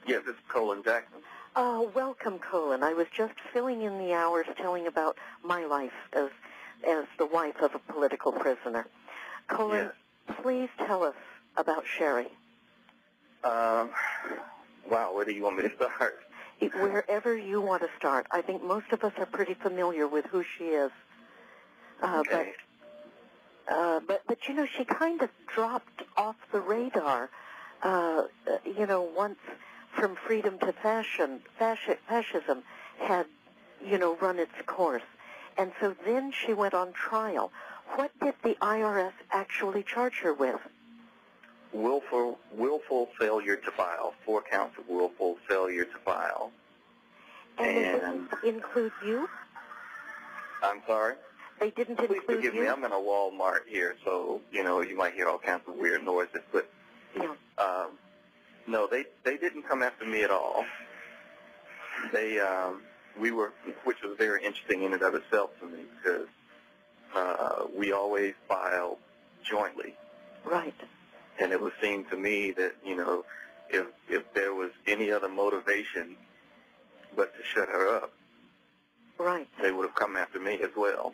Yes, it's Colin Jackson. Welcome, Colin. I was just filling in the hours telling about my life as the wife of a political prisoner. Colin, Yes. Please tell us about Sherry. Wow, where do you want me to start? Wherever you want to start. I think most of us are pretty familiar with who she is. Okay. But you know, she kind of dropped off the radar, once From Freedom to Fascism had, run its course. And so then she went on trial. What did the IRS actually charge her with? Willful failure to file. 4 counts of willful failure to file. And they didn't include you? I'm sorry? They didn't Please include forgive you? me. I'm in a Walmart here, so, you might hear all kinds of weird noises. But, Yeah. no, they didn't come after me at all. Which was very interesting in and of itself to me, because we always filed jointly. Right. And it would seem to me that, if there was any other motivation but to shut her up, Right. they would have come after me as well.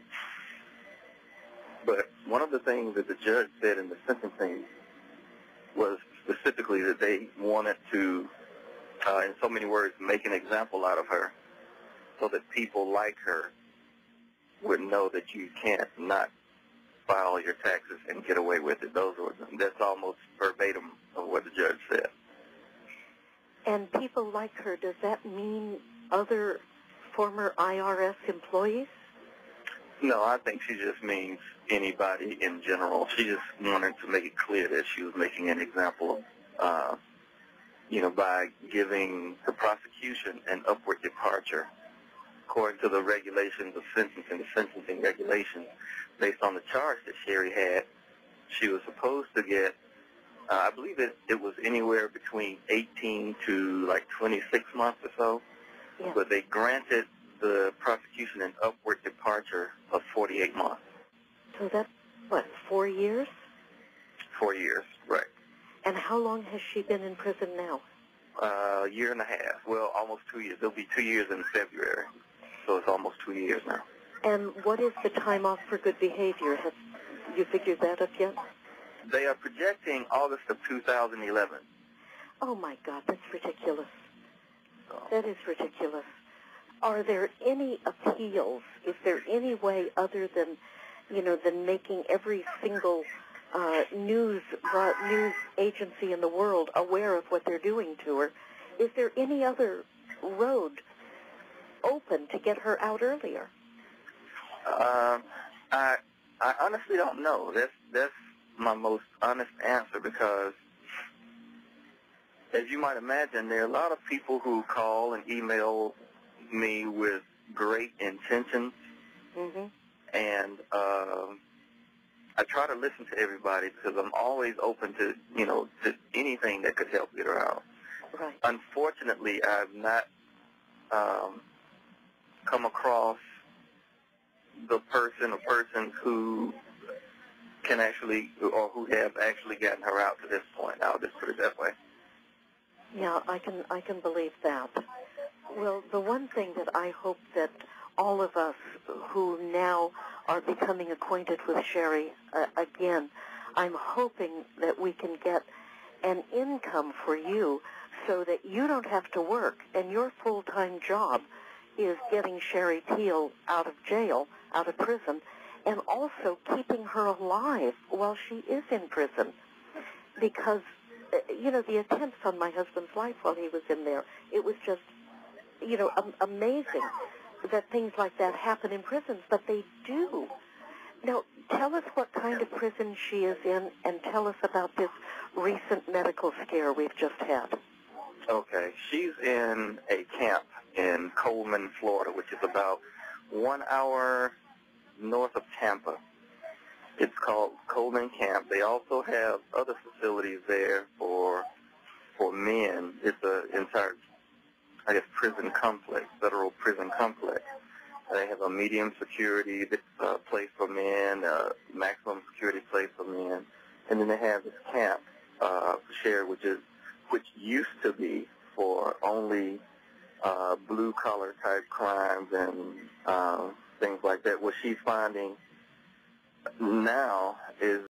But one of the things that the judge said in the sentencing was specifically that they wanted to, in so many words, make an example out of her so that people like her would know that you can't not file your taxes and get away with it. That's almost verbatim of what the judge said. And people like her, does that mean other former IRS employees? No, I think she just means anybody in general. She just wanted to make it clear that she was making an example of, by giving the prosecution an upward departure according to the regulations of sentencing, the sentencing regulations. Based on the charge that Sherry had, she was supposed to get, I believe it was anywhere between 18 to like 26 months or so. Yeah. But they granted the prosecution an upward departure of 48 months. So that's, 4 years? 4 years, right. And how long has she been in prison now? A year and a half. Well, almost 2 years. It'll be 2 years in February. So it's almost 2 years now. And what is the time off for good behavior? Have you figured that up yet? They are projecting August of 2011. Oh, my God, that's ridiculous. So. That is ridiculous. Are there any appeals? Is there any way other than, than making every single news agency in the world aware of what they're doing to her? Is there any other road open to get her out earlier? I honestly don't know. That's my most honest answer, because as you might imagine, there are a lot of people who call and email me with great intentions, and I try to listen to everybody because I'm always open to to anything that could help get her out. Right. Unfortunately, I've not come across the person or persons who can actually, or who have actually gotten her out to this point. I'll just put it that way. Yeah, I can believe that. Well, the one thing that I hope that all of us who now are becoming acquainted with Sherry again, I'm hoping that we can get an income for you so that you don't have to work, and your full-time job is getting Sherry Teal out of jail, out of prison, and also keeping her alive while she is in prison. Because, the attempts on my husband's life while he was in there, it was just, amazing that things like that happen in prisons, but they do. Now, tell us what kind of prison she is in, and tell us about this recent medical scare we've just had. Okay, she's in a camp in Coleman, Florida, which is about 1 hour north of Tampa. It's called Coleman Camp. They also have other facilities there for men. It's an entire, prison complex, federal prison complex. They have a medium security place for men, a maximum security place for men, and then they have this camp shared, which used to be for only blue-collar type crimes and things like that. What she's finding now is